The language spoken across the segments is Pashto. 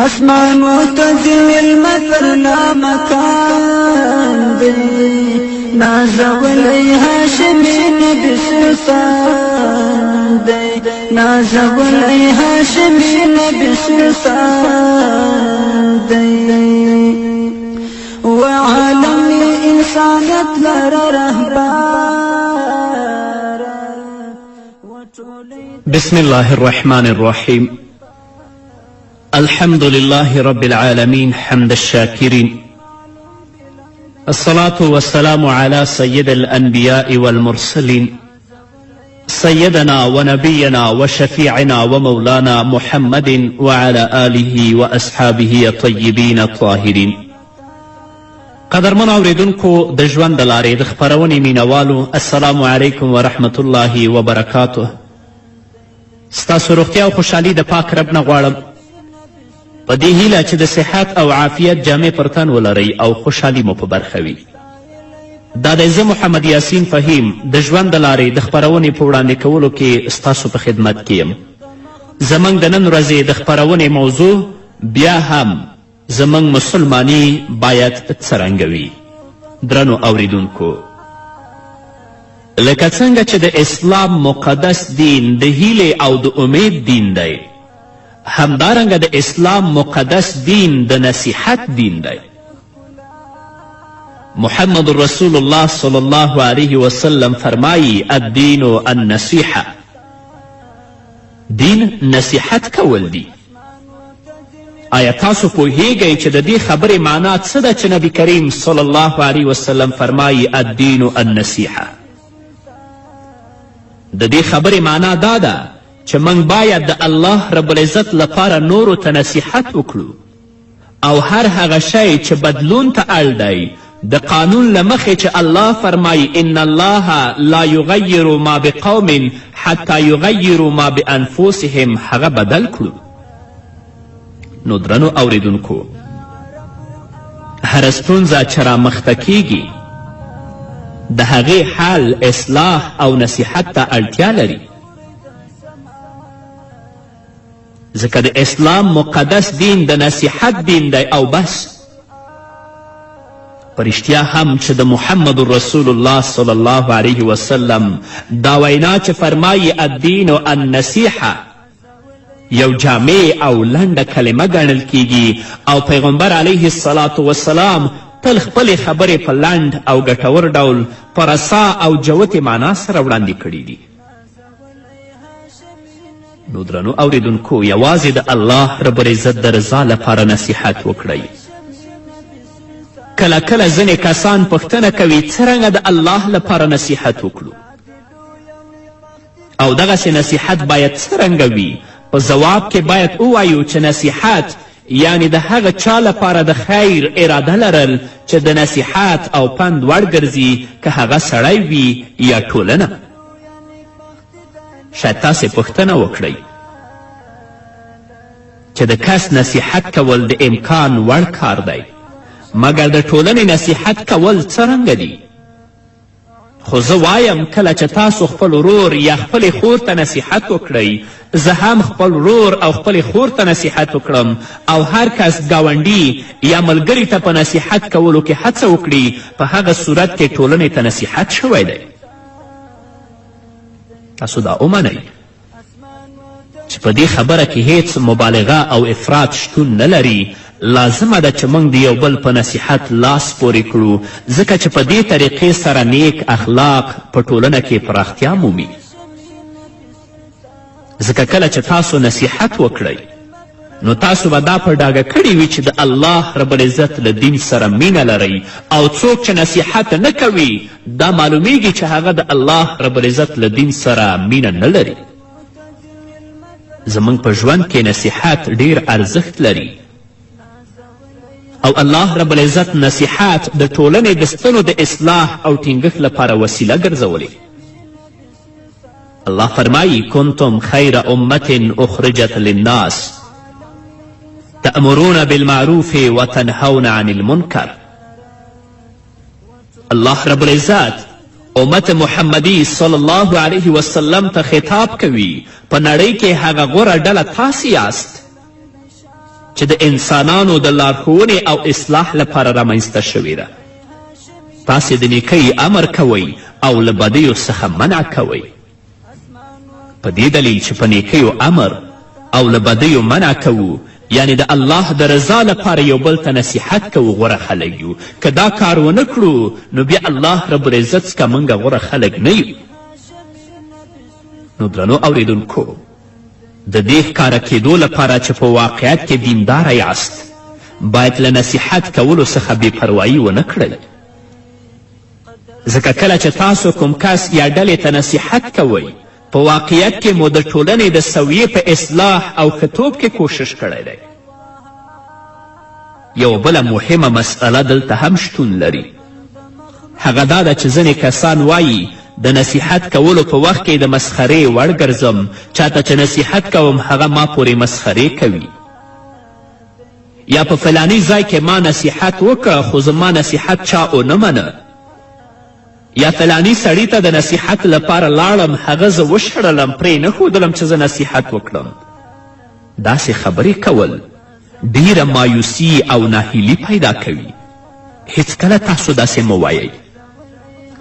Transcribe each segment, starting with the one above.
اسمان وتزوي المثل لا مكان دی نازولی هاشمی نبی سلطان دی نازولی هاشمی نبی سلطان دی وعالمی انسانت لر رهبار. بسم الله الرحمن الرحيم. الحمد لله رب العالمين حمد الشاكرين. الصلاة والسلام على سيد الأنبياء والمرسلين سيدنا ونبينا وشفيعنا ومولانا محمد وعلى آله وأصحابه الطيبين الطاهرين. قدرمن اوریدونکو د ژوند د لارې د خپرونې مینوالو السلام علیکم ورحمت الله وبرکاته. ستاسو روغتیا او خوشحالي د پاک رب نه غواړم په دې هیله چې د صحت او عافیت جامې پر تن ولرئ او خوشحالي مو په برخه وي. دا دی زه محمد یاسین فهیم د ژوند د لارې د خپرونې په وړاندې کولو کې ستاسو په خدمت کې یم. زموږ د نن ورځې د خپرونې موضوع بیا هم زموږ مسلمانی باید څرنګه وي. درنو اوریدونکو، لکه څنګه چې د اسلام مقدس دین د هیلې او د امید دین دی، همدارنګه د اسلام مقدس دین د نصیحت دین دی. محمد رسول الله صلی الله علیه وسلم فرمایی الدین النصیحه، دین نصیحت کول دی. آیا تاسو پوهیږئ چې د دې خبرې معنا څه ده چې نبی کریم صلی الله علیه وسلم فرمایی الدین النصیحه؟ د دې خبرې معنا دا ده چې موږ باید د الله رب العزت لپاره نورو ته نصیحت وکړو او هر هغه شی چې بدلون ته اړ دی د قانون له مخې چې الله فرمایی ان الله لا یغیر ما بقوم حتی یغیروا ما بانفسهم هغه بدل کړو. نو درنو اوریدونکو، هره ستونزه چې رامخته کیږي د هغې حل اصلاح او نصیحت ته اړتیا لري، ځکه د اسلام مقدس دین د نصیحت دین دی. او بس په رښتیا هم چې د محمد رسول الله صلی الله علیه وسلم دا وینا چې فرمایي الدین النصیحه یو جامع او لنډه کلمه ګڼل کیږي او پیغمبر علیه الصلاة والسلام تل خپلې خبرې په لنډ او ګټور ډول په رسا او جوتې معنا سره وړاندې کړي دي. نو درنو اوریدونکو، یوازې د الله رب العزت د رضا لپاره نصیحت وکړئ. کله کله ځینې کسان پوښتنه کوي څرنګه د الله لپاره نصیحت وکړو او دغسې نصیحت باید څرنګه وي؟ په ځواب کې باید ووایو چې نصیحت یعنی د هغه چا لپاره د خیر اراده لرل چې د نصیحت او پند وړ ګرځي، که هغه سړی وي یا ټولنه. شاید تاسې پوښتنه وکړئ چې د کس نصیحت کول د امکان وړ کار دی، مګر د ټولنې نصیحت کول څرنګه دی؟ خو زه وایم کله چې تاسو خپل ورور یا خپلې خور ته نصیحت وکړئ، زه هم خپل ورور او خپلې خور ته نصیحت وکړم او هر کس ګاونډي یا ملګري ته په نصیحت کولو کې هڅه وکړي، په هغه صورت کې ټولنې ته نصیحت شوی دی. تاسو دا ومنئ چې په دې خبره کې هیڅ مبالغه او افراط شتون نه لري. لازمه ده چې موږ د یو بل په نصیحت لاس پورې کړو، ځکه چې په دې طریقې سره نیک اخلاق په ټولنه کې پراختیا مومي. ځکه کله چې تاسو نصیحت وکړئ نو تاسو به دا په ډاګه کړي وي چې د الله رب العزت له دین سره مینه لرئ، او څوک چې نصیحت نه کوي دا معلومیږي چې هغه د الله رب العزت له دین سره مینه نه لري. زموږ په ژوند کې نصیحت ډیر ارزښت لري او الله رب العزت نصیحت د ټولنې د ستنو د اصلاح او ټینګښت لپاره وسیله ګرځولې. الله فرمایی کنتم خیر امت اخرجت للناس تأمرون بالمعروف وتنهون عن المنکر. الله رب العزت امت محمدی صلی الله علیه وسلم ته خطاب کوي، په نړۍ کې هغه غوره ډله تاسې یاست چې د انسانانو د لارښوونې او اصلاح لپاره رامنځته شوې ده. تاسې د نیکۍ امر کوئ او له بدیو څخه منع کوئ. په دې دلیل چې په نیکیو امر او له بدیو منع کوو یعنی د الله د رضا لپاره یو بل ته نصیحت کوو غوره خلک یو. که دا کار ونه کړو نو بیا الله رب العزت څخه موږ غوره خلک نه یو. نو درنو اوریدونکو د دې ښکاره کېدو لپاره چې په واقعیت کې دینداره یاست باید له نصیحت کولو څخه بېپروایي ونه کړئ. ځکه کله چې تاسو کوم کس یا ډلې ته نصیحت کوئ په واقعیت کې مو د ټولنې د سویې په اصلاح او ښه توب کې کوشش کړی دی. یو بله مهمه مسئله دلته هم شتون لري. هغه دا ده چې ځینې کسان وایي د نصیحت کولو په وخت کې د مسخرې وړ ګرځم. چاته چې نصیحت کوم هغه ما پورې مسخرې کوي. یا په فلاني ځای کې ما نصیحت وکړه خو زما نصیحت چا ونه منه. یا فلانی سړي ته د نصیحت لپاره لاړم هغه زه وشړلم پرې نه ښودلم چې زه نصیحت وکړم. داسې خبرې کول ډیره مایوسي او ناهیلي پیدا کوي. هیڅکله تاسو داسې مه وایئ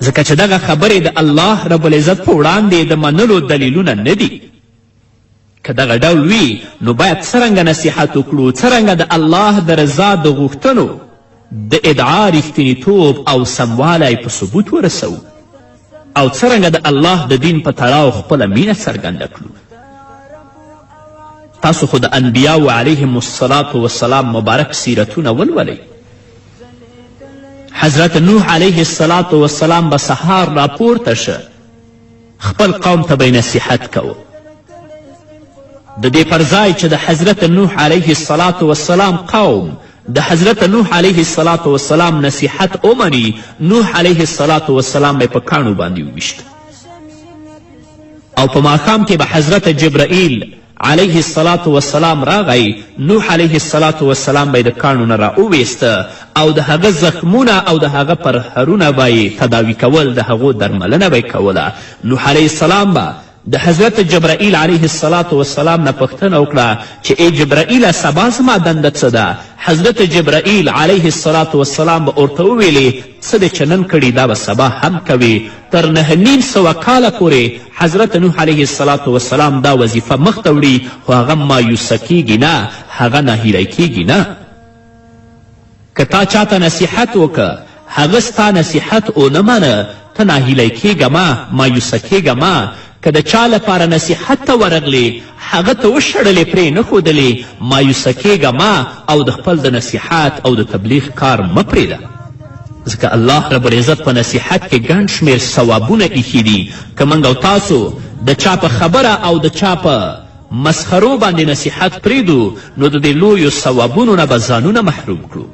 ځکه چې دغه خبرې د الله رب العزت په وړاندې د منلو دلیلونه نه دي. که دغه ډول وي نو باید څرنګه نصیحت وکړو، څرنګه د الله د رضا د غوښتنو د ادعا رښتینیتوب او سموالی په ثبوت ورسوو او څرنګه د الله د دین په تړاو خپله مینه څرګنده کړو. تاسو خو د انبیاو علیهم الصلاة والسلام مبارک سیرتونه ولولئ. حضرت نوح علیه الصلاة والسلام به سهار راپورته شه خپل قوم ته به نصیحت کوه. د دې پر ځای چې د حضرت نوح علیه الصلاة والسلام قوم د حضرت نوح علیه الصلاة والسلام نصیحت ومني نوح علیه الصلاة والسلام به په کاڼو باندې وویشت او په ماښام کې به حضرت جبرائیل علیه الصلاة والسلام راغی. نوح علیه الصلاة والسلام به یې د کاڼو نه راوویسته او د هغه زخمونه او د هغه پرهرونه به یې تداوي کول، د هغو درملنه به یې کوله. نوح علیه السلام به د حضرت جبرائیل علیه الصلاة والسلام نه پوښتنه وکړه چې ای جبرائیله سبا زما دنده څه ده؟ حضرت جبرائیل علیه الصلاة والسلام به ورته وویلې څه دې چې نن کړي دا به سبا هم کوي. تر 9,500 کاله پورې حضرت نوح علیه الصلاة والسلام دا وظیفه مخته وړي خو هغه مایوسه کیږي نه، هغه ناهیلی کیږي نه. که تا چاته نصیحت وکړه هغه ستا نصیحت ونه منه ته ناهیلی کیږه مه، مایوسه کیږه مه. که د چا لپاره نصیحت ته ورغلې هغه ته وشړلې پرې نه ښودلې مایوسه کیږه مه او د خپل د نصیحت او د تبلیغ کار مه پرېږده. ځکه الله رب العزت په نصیحت کې ګڼ شمېر ثوابونه ایښي دي. که موږ او تاسو د چا په خبره او د چا په مسخرو باندې نصیحت پرېږدو نو د دې لویو ثوابونو نه به ځانونه محروم کړو.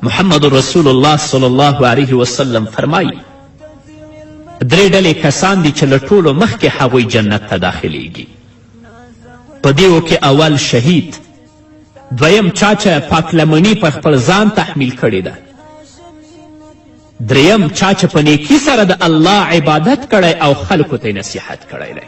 محمد رسول الله صلی الله علیه وسلم فرمایي 3 ډلې کسان دي چې له ټولو مخکې هغوی جنت ته داخلیږي. په دیو کې اول شهید، دویم چا چې پاکلمني پر خپل ځان تحمیل کړې ده، دریم چا چې په نیکي سره د الله عبادت کړی او خلکو ته نصیحت کړی دی.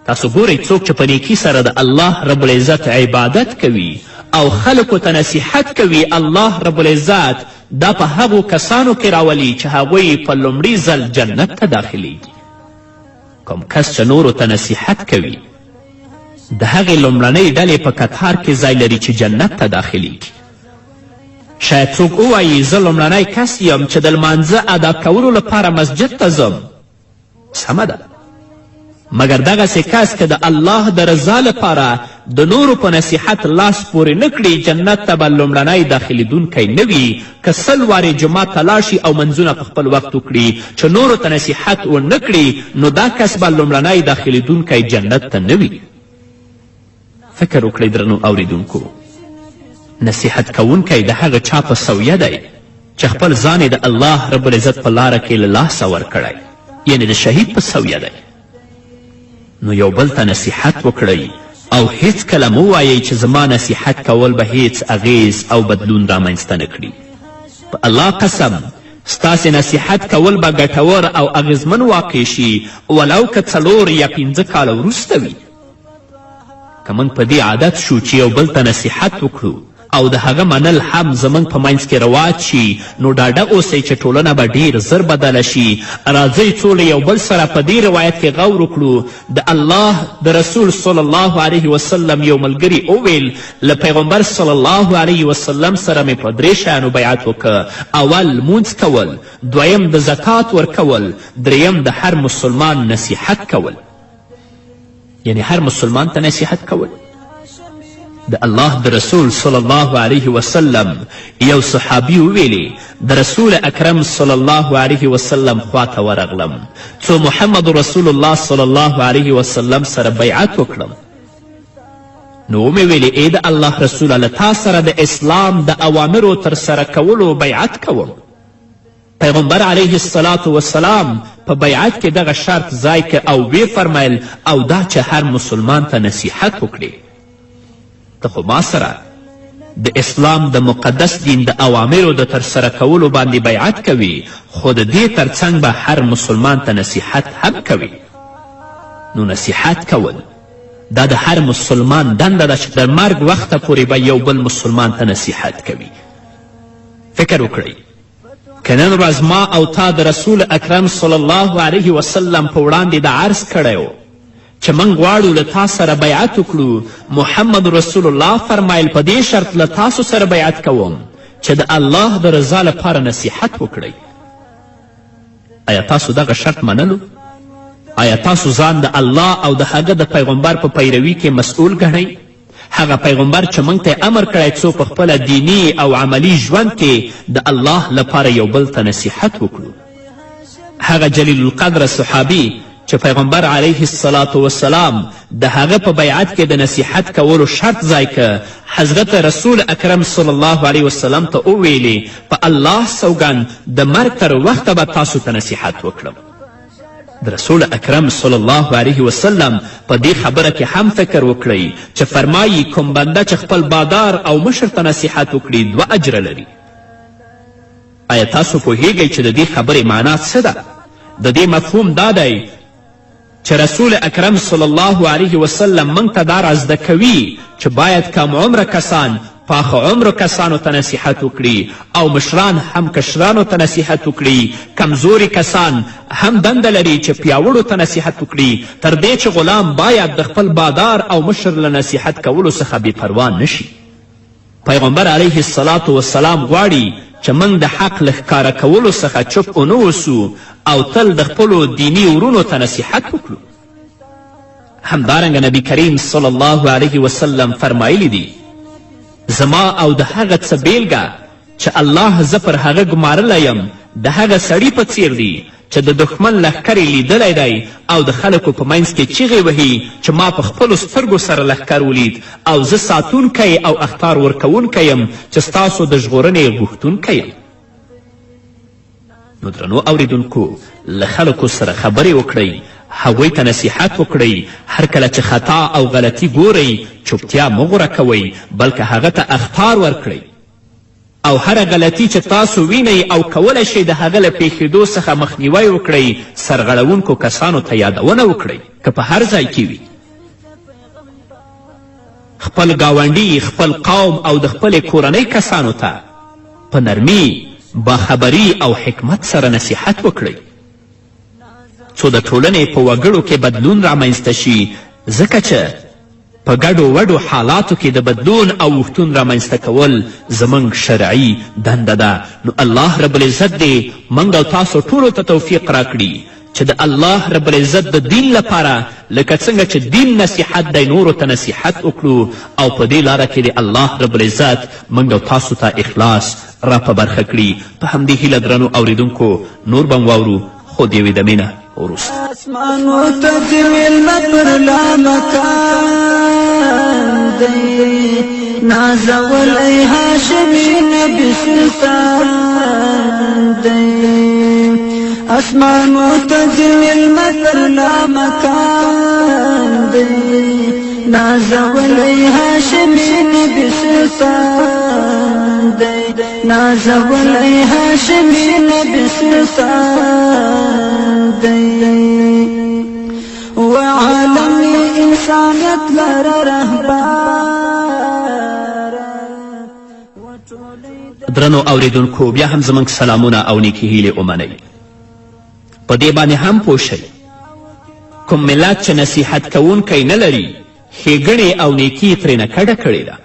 تاسو ګورئ څوک چې په نیکي سره د الله رب العزت عبادت کوي او خلکو ته نصیحت کوي الله رب العزت دا په هغو کسانو کې راولي چې هغوی په لومړي ځل جنت ته داخلیږي. کوم کس چې نورو ته نصیحت کوي د هغې لومړنۍ ډلې په کتار کې ځای لري چې جنت ته داخلیږي. شاید څوک ووایي زه لومړنی کس یم چې د لمانځه ادا کولو لپاره مسجد ته ځم. سمه ده، مګر دغسې کس که د الله د رضا لپاره د نورو په نصیحت لاس پورې نه کړي جنت ته به لومړنی داخلیدونکی نه وي. که 100 وارې جومات ته لاړ شي او منځونه په خپل وخت وکړي چې نورو ته نصیحت ونه کړي نو دا کس به لومړنی داخلیدونکی جنت ته نه وي. فکر وکړئ درنو اوریدونکو، نصیحت کوونکی د هغه چا په سویه دی چې خپل ځان د الله رب العزت په لاره کې له لاسه ورکړی، یعنې د شهید په سویه دی. نو یو بل ته نصیحت وکړئ او هیڅکله مه وایئ چې زما نصیحت کول به هیڅ اغیز او بدلون رامنځته نه کړي. په الله قسم ستاسې نصیحت کول به ګټور او اغیزمن واقع شي ولو که 4 یا 5 کاله وروسته وي. که موږ په دې عادت شو چې یو بل ته نصیحت وکړو او د هغه منل هم زموږ په منځ کې رواج شي نو ډاډه اوسئ چې ټولنه به ډیر زر بدله شي. راځئ څو له یو بل سره په دې روایت کې غور وکړو. د الله د رسول صلی الله علیه وسلم یو ملګري وویل له پیغمبر صلی الله علیه وسلم سره مې په 3 شیانو بیعت وکړه. اول مونځ کول، دویم د زکات ورکول، دریم د هر مسلمان نصیحت کول. یعنی هر مسلمان ته نصیحت کول. د الله د رسول صلی الله علیه وسلم یو صحابي وویلې د رسول اکرم صلی الله علیه وسلم خواته ورغلم څو محمد رسول الله صلی الله علیه وسلم سره بیعت وکړم. نو ومې ویلې ای د الله رسوله له تا سره د اسلام د اوامرو ترسره کولو بیعت کوم. پیغمبر علیه الصلاة والسلام په بیعت کې دغه شرط ځای که او وی فرمیل او دا چې هر مسلمان ته نصیحت وکړي. ته خو ما سره د اسلام د مقدس دین د اوامرو د ترسره کولو باندې بیعت کوي خو د دې ترڅنګ به هر مسلمان ته نصیحت هم کوي. نو نصیحت کول دا د هر مسلمان دنده ده چې د مرګ وخته پورې به یو بل مسلمان ته نصیحت کوي. فکر وکړئ که نن ورځ ما او تا د رسول اکرم صلی الله علیه وسلم په وړاندې د عرض کړی و چې موږ غواړو له تا سره بیعت وکړو، محمد رسول الله فرمایل په دې شرط له تاسو سره بیعت کوم چې د الله د رضا لپاره نصیحت وکړئ. آیا تاسو دغه شرط منلو؟ آیا تاسو ځان د الله او د هغه د پیغمبر په پیروي کې مسئول ګڼئ؟ هغه پیغمبر چې موږ ته امر کړی څو په خپله دینی او عملی ژوند کې د الله لپاره یو بل ته نصیحت وکړو. هغه جلیل القدر صحابي چې پیغمبر علیه الصلاة والسلام د هغه په بیعت کې د نصیحت کولو شرط ځای که حضرت رسول اکرم صلی الله علیه وسلم ته وویلې په الله سوګند د مرګ تر وخته به تاسو ته نصیحت وکړم. د رسول اکرم صلی الله علیه وسلم په دې خبره کې هم فکر وکړئ چې فرمایي کوم بنده چې خپل بادار او مشر ته نصیحت وکړي 2 اجره لري. آیا تاسو پوهیږئ چې د دې خبرې معنا څه ده؟ د دې مفهوم دا دی چې رسول اکرم صلی الله علیه وسلم موږ ته دا رازده کوي چې باید کم عمره کسان پاخه عمرو کسانو ته نصیحت وکړي او مشران هم کشرانو ته نصیحت وکړي. کمزوري کسان هم دنده لري چې پیاوړو ته نصیحت وکړي تر دې چې غلام باید د خپل بادار او مشر له نصیحت کولو څخه بې پروا نشي. پیغمبر علیه الصلاة والسلام غواړي چې موږ د حق له ښکاره کولو څخه چپ ونه اوسو او تل د خپلو دیني ورونو ته نصیحت وکړو. همدارنګه نبی کریم صلی الله علیه وسلم فرمایلی دی زما او د هغه څه بیلګه چې الله زه پر هغه ګمارلی یم د هغه سړي په څیر دی چې د دښمن لښکر یې لیدلی دی او د خلکو په منځ کې چیغې وهي چې ما په خپلو سترګو سره لښکر ولید او زه ساتونکی او اخطار ورکوونکی یم چې ستاسو د ژغورنې غوښتونکی یم. نو درنو اوریدونکو له خلکو سره خبرې وکړئ، هغوی ته نصیحت وکړئ. هر کله چې خطا او غلطي ګورئ چوپتیا مه غوره کوئ بلکې هغه ته اخطار ورکړئ او هره غلطي چې تاسو وینئ او کولی شئ د هغه له پیښېدو څخه مخنیوی وکړئ. سرغړونکو کسانو ته یادونه وکړئ که په هر ځای کې وي. خپل ګاونډي، خپل قوم او د خپلې کورنۍ کسانو ته په نرمي، باخبري او حکمت سره نصیحت وکړئ څو د ټولنې په وګړو کې بدلون رامنځته شي، ځکه چې په ګډو وډو حالاتو کې د بدلون او وختون رامنځته کول زموږ شرعي دنده ده. نو الله رب العزت دې موږ او تاسو ټولو ته توفیق راکړي چې د الله رب العزت د دین لپاره لکه څنګه چې دین نصیحت دی نورو ته نصیحت وکړو او په دې لاره کې د الله رب العزت موږ او تاسو ته اخلاص را په برخه کړي. په همدې هیله درنو اوریدونکو نور به واورو خو د یوې دمې نه وروسته. اسمانو ته د مېلمه پر لامکان دی نازولی هاشمي نبي سلطان دی. اسمانو ته د مېلمه پر لامکان دی نازولی هاشمي نبي سلطان دی نازولی هاشمي نبي سلطان دی. وعالم انسانیت لره رهبر درنو اوریدونکو بیا هم زموږ سلامونه او نیکې هیلې ومنئ. په دې باندې هم پوه شئ کوم ملت چې نصیحت کوونکی نه لري ښېګڼې او نیکي یې ترېنه کډه کړې ده.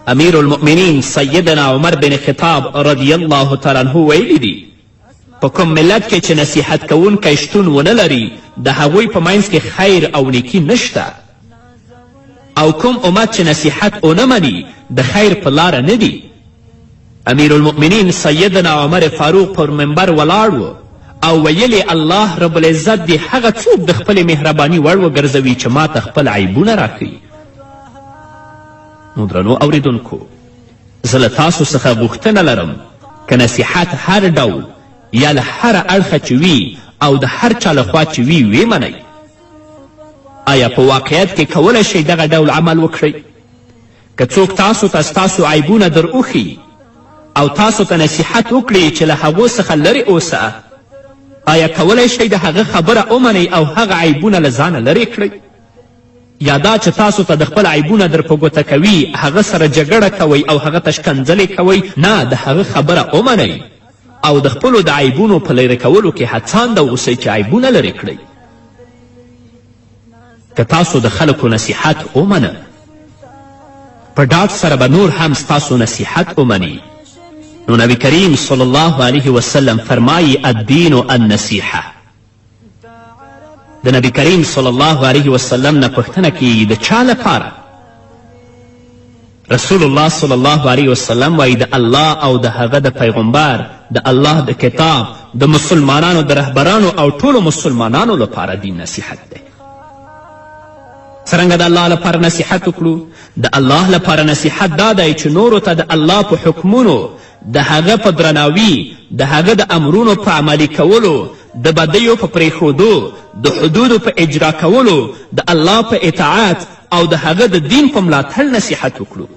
امیر المؤمنین سیدنا عمر بن خطاب رضی الله تعالی عنه ویلی دي په کوم ملت کې چې نصیحت کوونکی شتون ونه لري د هغوی په منځ کې خیر او نیکي نشته، او کوم امت چې نصیحت ونه مني د خیر په لاره نه دي. امیر المؤمنین سیدنا عمر فاروق پر منبر ولاړ و او ویلې الله رب العزت دې هغه څوک د خپلې مهرباني وړ وګرځوي چې ما ته خپل عیبونه راکوي. نو درنو اوریدونکو زه له تاسو څخه غوښتنه لرم که نصیحت هر ډول یا له هره اړخه چې وي او د هر چا لخوا چې وي ویې منئ. آیا په واقعیت کې کولی شئ دغه ډول عمل وکړئ؟ که څوک تاسو ته ستاسو عیبونه در اوښي او تاسو ته نصیحت وکړي چې له هغو څخه لرې اوسه، آیا کولی شئ د هغه خبره ومنئ او هغه عیبونه له ځانه لرې کړئ؟ یا دا چې تاسو ته د خپل عیبونه در په ګوته کوي هغه سره جګړه کوئ او هغه ته شکنځلې کوئ؟ نه، د هغه خبره ومنئ او د خپلو د عیبونو په لرې کولو کې هڅانده اوسئ چې عیبونه لرې کړئ. که تاسو د خلکو نصیحت ومنه په ډاډ سره به نور هم ستاسو نصیحت ومني. نو نبی کریم صلی الله علیه وسلم فرمایی الدین النصیحه. د نبی کریم صلی الله علیه وسلم نه پوښتنه کیږي د چا لپاره؟ رسول الله صلی الله علیه وسلم وایي د الله او د هغه د پیغمبر د الله د کتاب د مسلمانانو د رهبرانو او ټولو مسلمانانو لپاره دین نصیحت دی. څرنګه د الله لپاره نصیحت وکړو؟ د الله لپاره نصیحت دا دی چې نورو ته د الله په حکمونو د هغه په درناوي د هغه د امرونو په عملي کولو د بدیو په پرېښودو د حدودو په اجرا کولو د الله په اطاعت او د هغه د دین په ملاتړ نصیحت وکړو.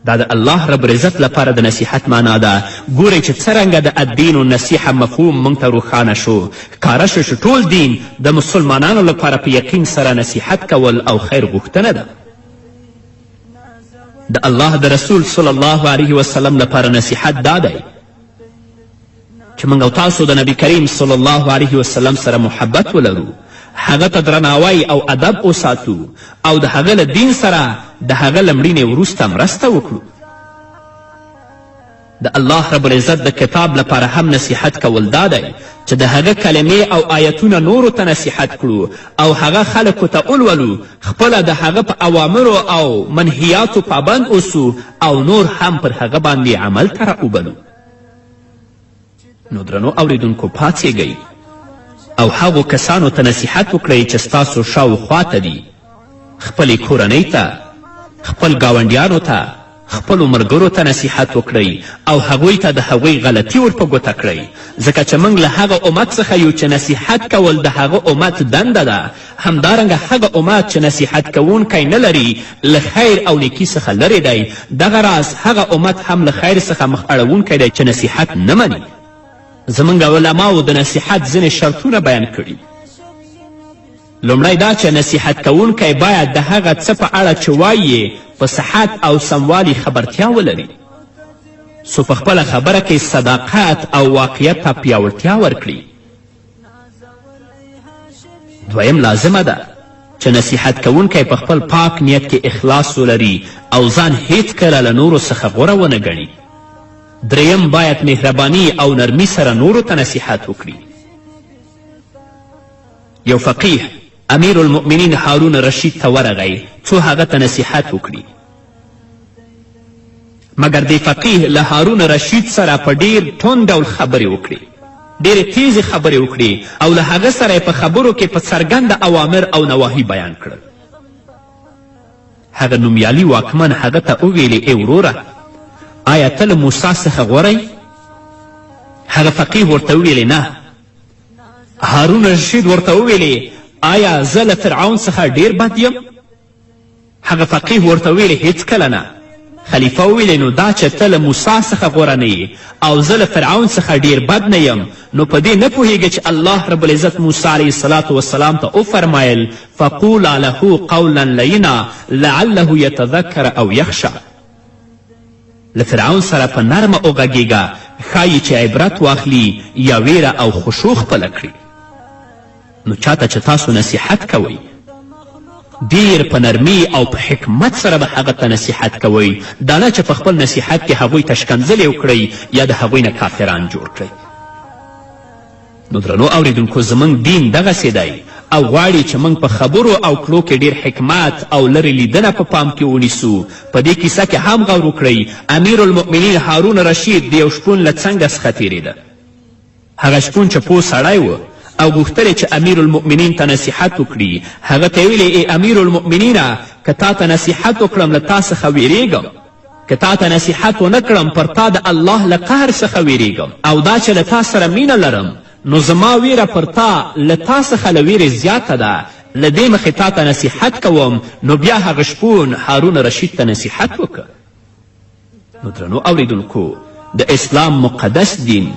دا د الله رب العزت لپاره د نصیحت معنا ده. ګورئ چې څرنګه د الدین النصیحه مفهوم موږ ته روښانه شو، ښکاره شو چې ټول دین د مسلمانانو لپاره په یقین سره نصیحت کول او خیر غوښتنه ده. د الله د رسول صلی الله علیه وسلم لپاره نصیحت دا دی چې موږ او تاسو د نبی کریم صلی الله علیه وسلم سره محبت ولرو، هغه ته درناوی او ادب وساتو او د هغه له دین سره د هغه له مړینې وروسته مرسته وکړو. د الله رب العزت د کتاب لپاره هم نصیحت کول دا دی چې د هغه کلمې او آیتونه نورو ته نصیحت کړو او هغه خلکو ته ولولو، خپله د هغه په اوامرو او منهیاتو پابند اوسو او نور هم پر هغه باندې عمل ته راوبلو. نو درنو اوریدونکو پاڅېږئ او هغو کسانو ته نصیحت وکړئ چې ستاسو شاوخوا ته دي، خپلې کورنۍ ته، خپل ګاونډیانو ته، خپلو ملګرو ته نصیحت وکړئ او هغوی ته د هغوی غلطي ور په ګوته کړئ، ځکه چې موږ له هغه امت څخه یو چې نصیحت کول د هغه امت دنده ده. همدارنګه هغه امت چې نصیحت کوونکی نه لري له خیر او نیکي څخه لرې دی. دغه راز هغه امت هم له خیر څخه مخ اړوونکی دی چې نصیحت نه مني. زموږ علماو د نصیحت ځینې شرطونه بیان کړي. لومړی دا چې نصیحت کوونکی باید د هغه څه په اړه چې وایي په صحت او سموالي خبرتیا ولري، څو په خپله خبره کې صداقت او واقعیت ته پیاوړتیا ورکړي. دویم لازمه ده چې نصیحت کوونکی په خپل پاک نیت کې اخلاص ولري او ځان هیڅکله له نورو څخه غوره ونه ګڼي. دریم باید مهربانی او نرمی سره نورو ته نصیحت وکړي. یو فقیه امیر المؤمنین هارون رشید ته ورغی څو هغه ته نصیحت وکړي، مګر دې فقیه له هارون رشید سره په ډیر توند ډول خبرې وکړي، ډیرې تیزې خبرې وکړي او له هغه سره په خبرو کې په څرګنده اوامر او نواهی بیان کړل. هغه نومیالي واکمن هغه ته وویلې ای وروره، آیا ته له موسی څخه غوره یې؟ هغه فقیه ورته وویلې نه. هارون رشید ورته وویلې آیا زه له فرعون څخه ډیر بد یم؟ هغه فقیه ورته وویلې هیڅکله نه. خلیفه وویلې نو دا چې ته له موسی څخه غوره نه یې او زه له فرعون څخه ډیر بد نه یم، نو په دې نه پوهیږي چې الله رب العزت موسی علیه السلام ته وفرمایل فقولا له قولا لینا لعله یتذکر او یخشع له فرعون سره په نرمه وغږیږه ښایي چې عبرت واخلي یا ویره او خشوع خپله کړي. نو چاته چې تاسو نصیحت کوئ ډیر په نرمي او په حکمت سره به هغه ته نصیحت کوئ، دا نه چې په خپل نصیحت کې هغوی ته شکنځلې وکړئ یا د هغوی نه کافران جوړ کړئ. نو درنو اوریدونکو زموږ دین دغسې دی او غواړي چې موږ په خبرو او کړو کې ډیر حکمت او لرې لیدنه په پام کې ونیسو. په دې کیسه کې هم غور وکړئ امیر المؤمنین هارون رشید د یو شپون له څنګه څخه تیرېده. هغه شپون چې پوه سړی و او غوښتل چې امیر المؤمنین ته نصیحت وکړي، هغه ته ویلې ای امیر المؤمنینه که تا ته نصیحت وکړم له تا څخه ویریږم، که تا ته نصیحت ونه کړم پر تا د الله له قهر څخه ویریږم، او دا چې له تا سره مینه لرم نو زما ویره پر تا له تا څخه له ویرې زیاته ده، له دې مخې تا ته نصیحت کوم. نو بیا هغه شپون هارون رشید ته نصیحت وکړ. نو درنو اوریدونکو د اسلام مقدس دین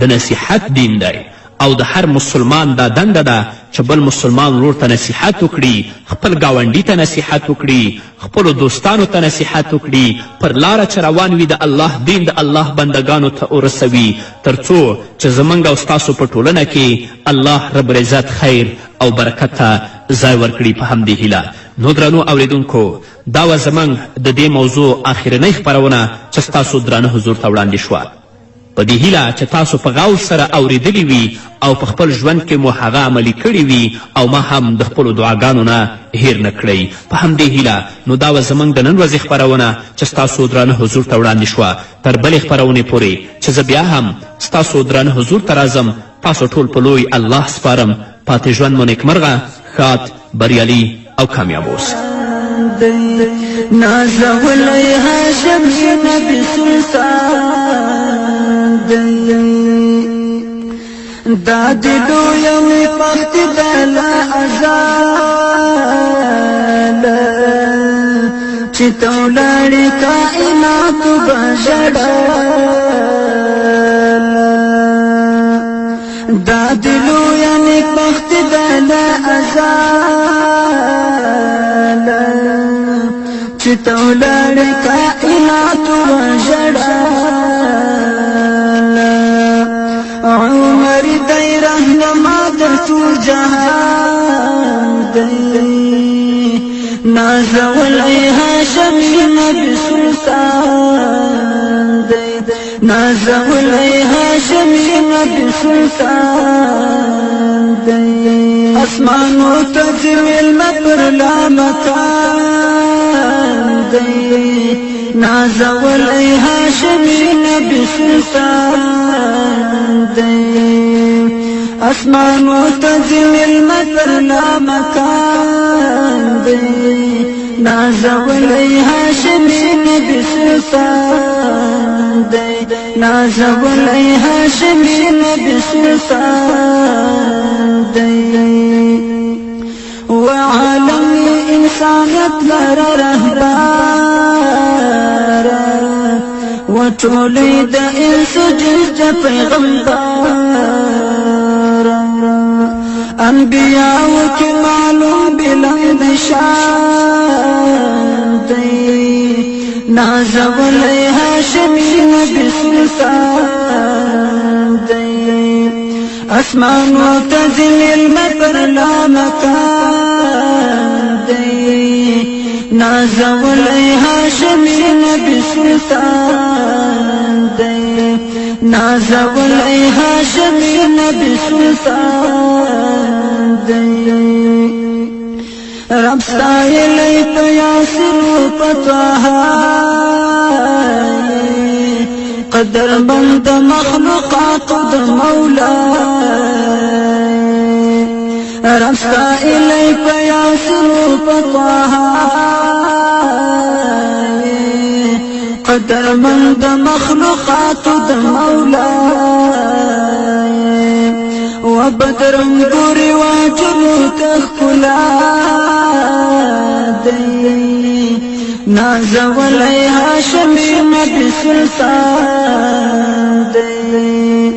د نصیحت دین دی او د هر مسلمان دا دنده ده چې بل مسلمان ورور ته نصیحت وکړي، خپل ګاونډي ته نصیحت وکړي، خپلو دوستانو ته نصیحت وکړي، پر لاره چې روان وي د الله دین د الله بندګانو ته ورسوي، تر څو چې زموږ او ستاسو په ټولنه کې الله رب العزت خیر او برکت ته ځای ورکړي په همدې هیله. نو درنو اوریدونکو دا وه زموږ د دې موضوع آخرنۍ خپرونه چې ستاسو درانه حضور ته وړاندې شوه. په دې هیله چې تاسو په غور سره اوریدلی وي او په خپل ژوند کې مو هغه عملي کړي وي او ما هم د خپلو دعاګانو نه هیر نه کړئ. په همدې هیله نو دا وه زموږ د نن ورځې خپرونه چې ستاسو درانه حضور ته وړاندې شوه. تر بلې خپرونې پورې چې زه بیا هم ستاسو درانه حضور ته راځم، تاسو ټول په لوی الله سپارم. پاتې ژوند مو نیکمرغه، ښاد، بریالي او کامیاب اوسئ. نازولی هاشم نبی سلطان دا دلو یوی پخت دلا ازال چی تولاری کائنات بجڑال دا دلو یعنی پخت دلا ازال چی تولاری کائنات بجڑال عمر دی رهنما در ټول جهان دی نازولی هاشم نبی سلطان دی نازولی هاشم نبی سلطان دی اسمانو تجویل مپر لامکان دی نازولی هاشم نبی سلطان دی اسمانو تجویل مپر لامکان دی نازولی هاشم نبی سلطان دی نازولی هاشم نبی سلطان دی وعالم انسانیت لر رهبر وطولی دا انس جنس پیغمبر انبیاء کی معلوم بلند شان دی نازولی هاشم نبی سلطان دی اسمان و تزلیل مپر لامکان دی نازولی هاشم نبی سلطان دی نازولی هاشم نبی سلطان دی رب ستایلی پا یاسر و پتوها قدر بند مخلوقات د مولا رب ستایلی پا یاسر و پتوها قدر بند مخلوقات د مولا وبدرم گوری واجبو تخکلا دی نازولی هاشم نبی سلطان دی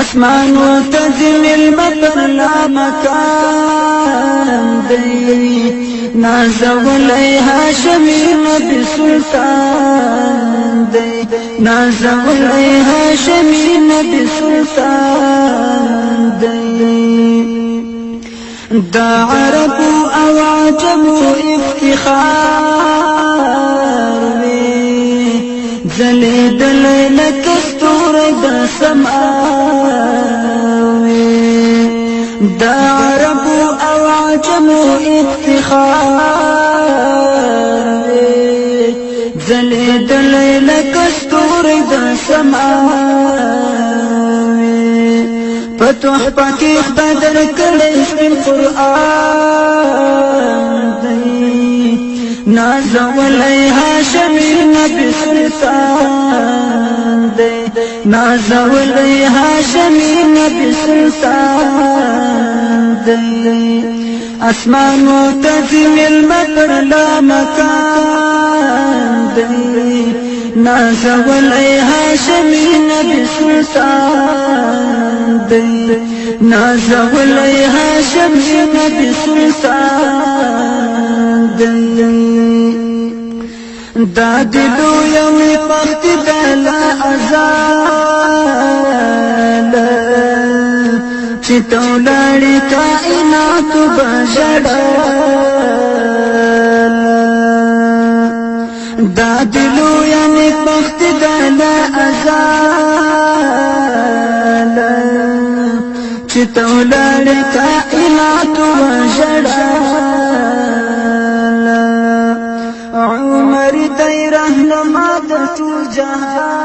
اسمان و تجمیل مطر لا مکان دی نازولی هاشمی نبی سلطان دی نازولی هاشمی نبی سلطان دی دا عرب او عجم افتخار وی زلید لیلک استور دا سماوی دا عرب او عجم افتخار وی زلید لیلک استور دا سماوی فتح پاکی بدر کړي سپین قرآن دی نازولی هاشمی نبی سلطان دی نازولی هاشمی نبی سلطان دی اسمان و تزمیل مطر لا مکان دی نازولی هاشمی نبی سلطان دی نازولی هاشمی نبی سلطان دی دا دلو یوی پخت دلا ازال چی تولاری کائنات بجڑال دا دلو یوی پخت دلا ازال چی تولاری کائنات بجڑال عمر دی رہنما د تو جہان